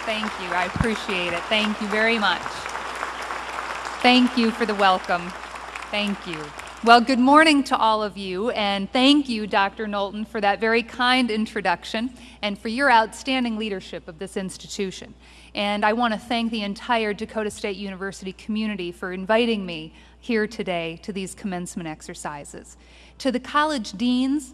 Thank you. I appreciate it. Thank you very much. Thank you for the welcome. Thank you. Well, good morning to all of you, and thank you, Dr. Knowlton, for that very kind introduction and for your outstanding leadership of this institution. And I want to thank the entire Dakota State University community for inviting me here today to these commencement exercises. To the college deans,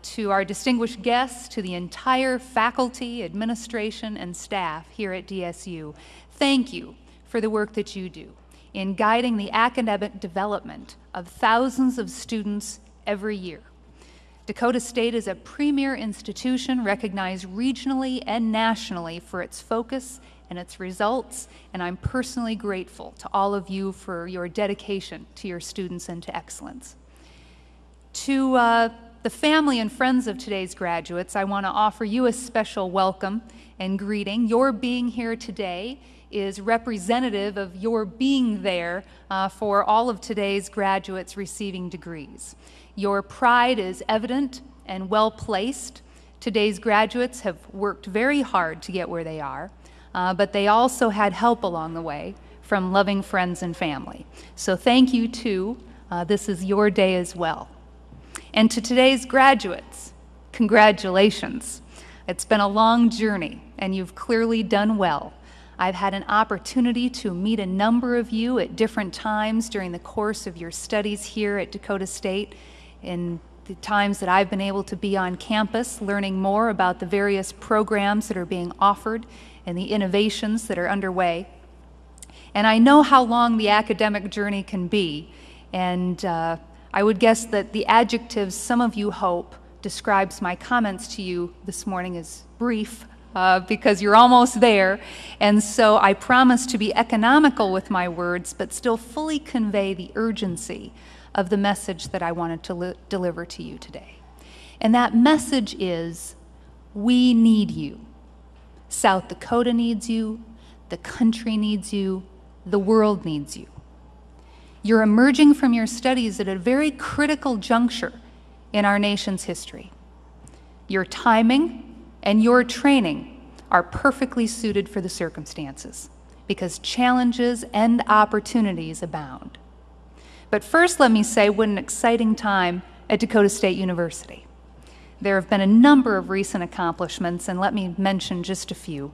to our distinguished guests, to the entire faculty, administration, and staff here at DSU, thank you for the work that you do in guiding the academic development of thousands of students every year. Dakota State is a premier institution recognized regionally and nationally for its focus and its results, and I'm personally grateful to all of you for your dedication to your students and to excellence. To the family and friends of today's graduates, I want to offer you a special welcome and greeting. Your being here today is representative of your being there for all of today's graduates receiving degrees. Your pride is evident and well placed. Today's graduates have worked very hard to get where they are, but they also had help along the way from loving friends and family. So thank you too. This is your day as well. And to today's graduates, congratulations. It's been a long journey, and you've clearly done well. I've had an opportunity to meet a number of you at different times during the course of your studies here at Dakota State, in the times that I've been able to be on campus learning more about the various programs that are being offered and the innovations that are underway. And I know how long the academic journey can be, and I would guess that the adjectives some of you hope describes my comments to you this morning as brief, because you're almost there, and so I promise to be economical with my words, but still fully convey the urgency of the message that I wanted to deliver to you today. And that message is, we need you. South Dakota needs you, the country needs you, the world needs you. You're emerging from your studies at a very critical juncture in our nation's history. Your timing and your training are perfectly suited for the circumstances because challenges and opportunities abound. But first, let me say what an exciting time at Dakota State University. There have been a number of recent accomplishments, and let me mention just a few.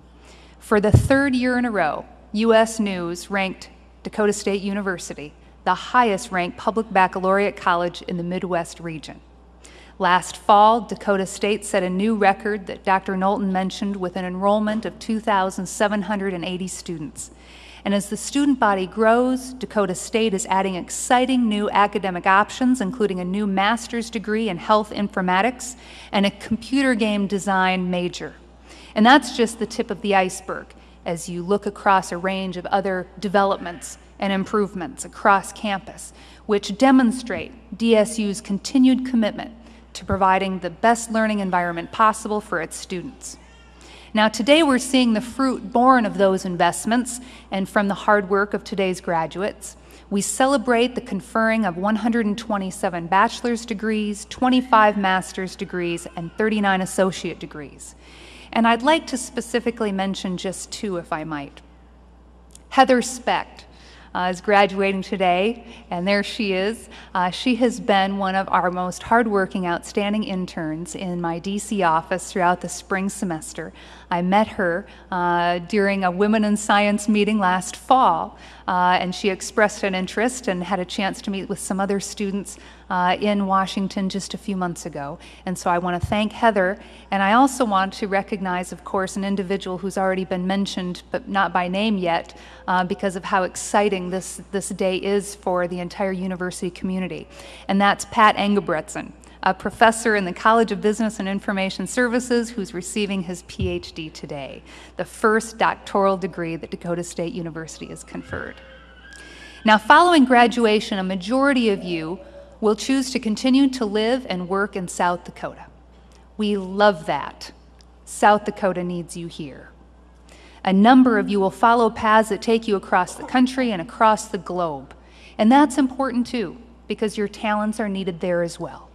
For the third year in a row, U.S. News ranked Dakota State University the highest-ranked public baccalaureate college in the Midwest region. Last fall, Dakota State set a new record that Dr. Knowlton mentioned with an enrollment of 2,780 students. And as the student body grows, Dakota State is adding exciting new academic options, including a new master's degree in health informatics and a computer game design major. And that's just the tip of the iceberg as you look across a range of other developments and improvements across campus, which demonstrate DSU's continued commitment to providing the best learning environment possible for its students. Now, today we're seeing the fruit born of those investments and from the hard work of today's graduates. We celebrate the conferring of 127 bachelor's degrees, 25 master's degrees, and 39 associate degrees. And I'd like to specifically mention just two, if I might. Heather Specht is graduating today, and there she is. She has been one of our most hardworking, outstanding interns in my DC office throughout the spring semester. I met her during a Women in Science meeting last fall, and she expressed an interest and had a chance to meet with some other students in Washington just a few months ago. And so I want to thank Heather, and I also want to recognize, of course, an individual who's already been mentioned, but not by name yet, because of how exciting this day is for the entire university community. And that's Pat Engebretson, a professor in the College of Business and Information Services who's receiving his PhD today, the first doctoral degree that Dakota State University has conferred. Now, following graduation, a majority of you will choose to continue to live and work in South Dakota. We love that. South Dakota needs you here. A number of you will follow paths that take you across the country and across the globe. And that's important too, because your talents are needed there as well.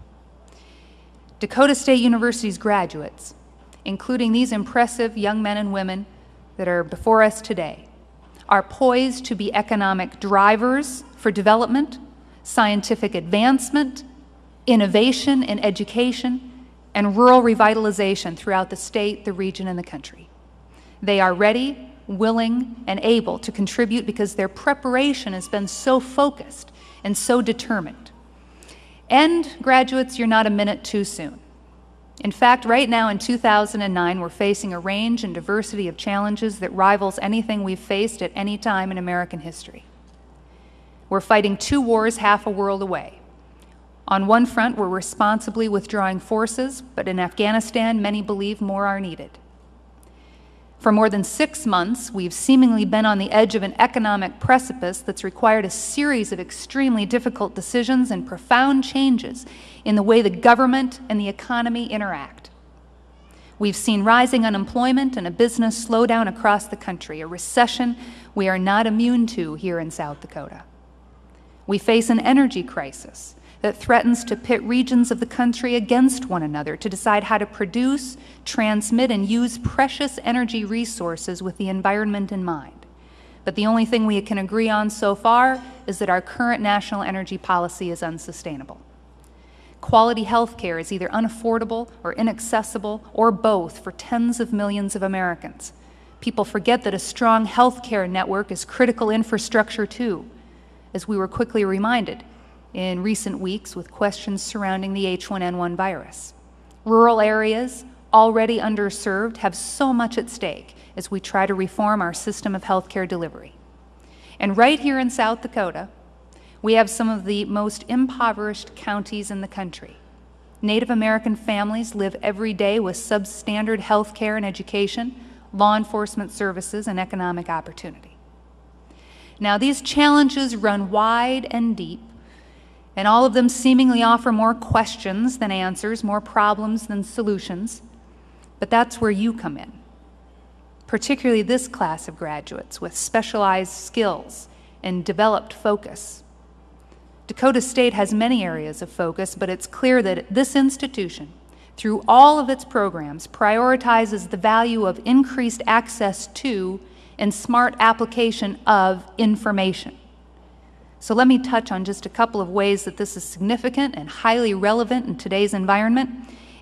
Dakota State University's graduates, including these impressive young men and women, that are before us today are poised to be economic drivers for development, scientific advancement, innovation in education, and rural revitalization throughout the state, the region, and the country. They are ready, willing, and able to contribute because their preparation has been so focused and so determined. And graduates, you're not a minute too soon. In fact, right now in 2009, we're facing a range and diversity of challenges that rivals anything we've faced at any time in American history. We're fighting 2 wars half a world away. On one front, we're responsibly withdrawing forces, but in Afghanistan, many believe more are needed. For more than 6 months, we've seemingly been on the edge of an economic precipice that's required a series of extremely difficult decisions and profound changes in the way the government and the economy interact. We've seen rising unemployment and a business slowdown across the country, a recession we are not immune to here in South Dakota. We face an energy crisis that threatens to pit regions of the country against one another to decide how to produce, transmit, and use precious energy resources with the environment in mind. But the only thing we can agree on so far is that our current national energy policy is unsustainable. Quality health care is either unaffordable or inaccessible or both for tens of millions of Americans. People forget that a strong health care network is critical infrastructure too, as we were quickly reminded in recent weeks with questions surrounding the H1N1 virus. Rural areas, already underserved, have so much at stake as we try to reform our system of healthcare delivery. And right here in South Dakota, we have some of the most impoverished counties in the country. Native American families live every day with substandard health care and education, law enforcement services, and economic opportunity. Now, these challenges run wide and deep, and all of them seemingly offer more questions than answers, more problems than solutions. But that's where you come in, particularly this class of graduates with specialized skills and developed focus. Dakota State has many areas of focus, but it's clear that this institution, through all of its programs, prioritizes the value of increased access to and smart application of information. So let me touch on just a couple of ways that this is significant and highly relevant in today's environment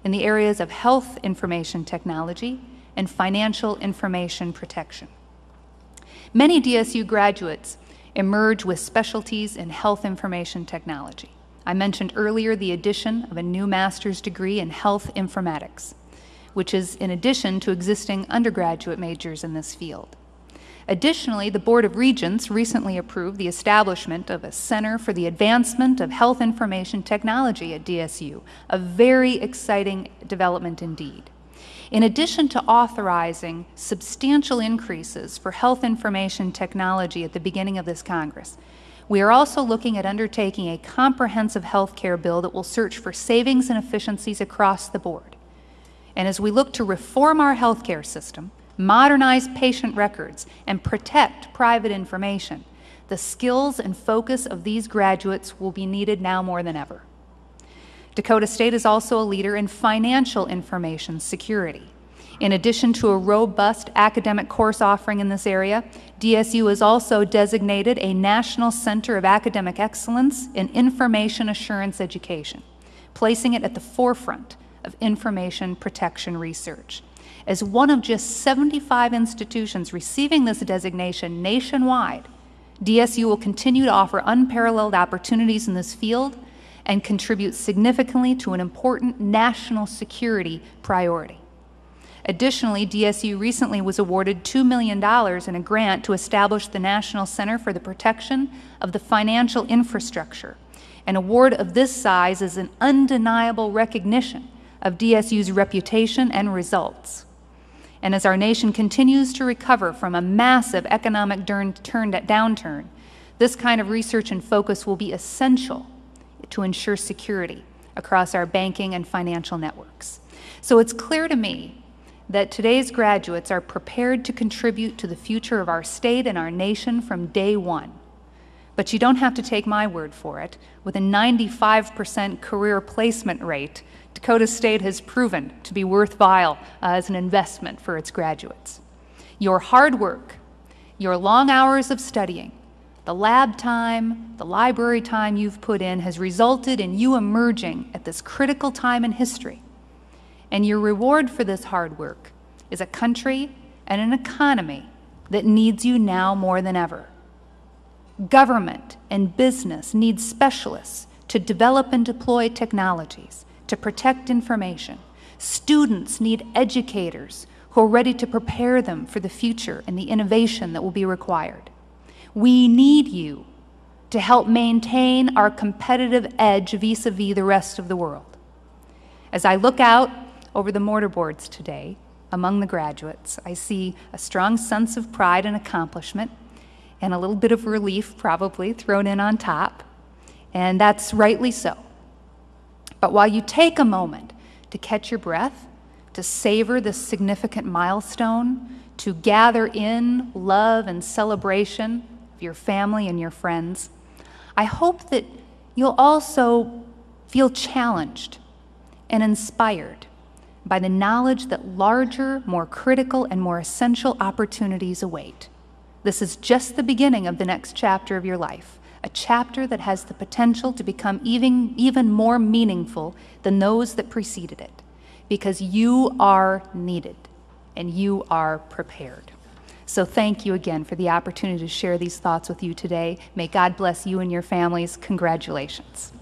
in the areas of health information technology and financial information protection. Many DSU graduates emerge with specialties in health information technology. I mentioned earlier the addition of a new master's degree in health informatics, which is in addition to existing undergraduate majors in this field. Additionally, the Board of Regents recently approved the establishment of a Center for the Advancement of Health Information Technology at DSU, a very exciting development indeed. In addition to authorizing substantial increases for health information technology at the beginning of this Congress, we are also looking at undertaking a comprehensive health care bill that will search for savings and efficiencies across the board. And as we look to reform our health care system, modernize patient records, and protect private information, the skills and focus of these graduates will be needed now more than ever. Dakota State is also a leader in financial information security. In addition to a robust academic course offering in this area, DSU has also designated a National Center of Academic Excellence in Information Assurance Education, placing it at the forefront of information protection research. As one of just 75 institutions receiving this designation nationwide, DSU will continue to offer unparalleled opportunities in this field and contribute significantly to an important national security priority. Additionally, DSU recently was awarded $2 million in a grant to establish the National Center for the Protection of the Financial Infrastructure. An award of this size is an undeniable recognition of DSU's reputation and results. And as our nation continues to recover from a massive economic downturn, this kind of research and focus will be essential to ensure security across our banking and financial networks. So it's clear to me that today's graduates are prepared to contribute to the future of our state and our nation from day one. But you don't have to take my word for it. With a 95% career placement rate, Dakota State has proven to be worthwhile as an investment for its graduates. Your hard work, your long hours of studying, the lab time, the library time you've put in has resulted in you emerging at this critical time in history. And your reward for this hard work is a country and an economy that needs you now more than ever. Government and business need specialists to develop and deploy technologies, to protect information. Students need educators who are ready to prepare them for the future and the innovation that will be required. We need you to help maintain our competitive edge vis-a-vis the rest of the world. As I look out over the mortarboards today, among the graduates, I see a strong sense of pride and accomplishment, and a little bit of relief probably thrown in on top, and that's rightly so. But while you take a moment to catch your breath, to savor this significant milestone, to gather in love and celebration of your family and your friends, I hope that you'll also feel challenged and inspired by the knowledge that larger, more critical, and more essential opportunities await. This is just the beginning of the next chapter of your life, a chapter that has the potential to become even more meaningful than those that preceded it, because you are needed and you are prepared. So thank you again for the opportunity to share these thoughts with you today. May God bless you and your families. Congratulations.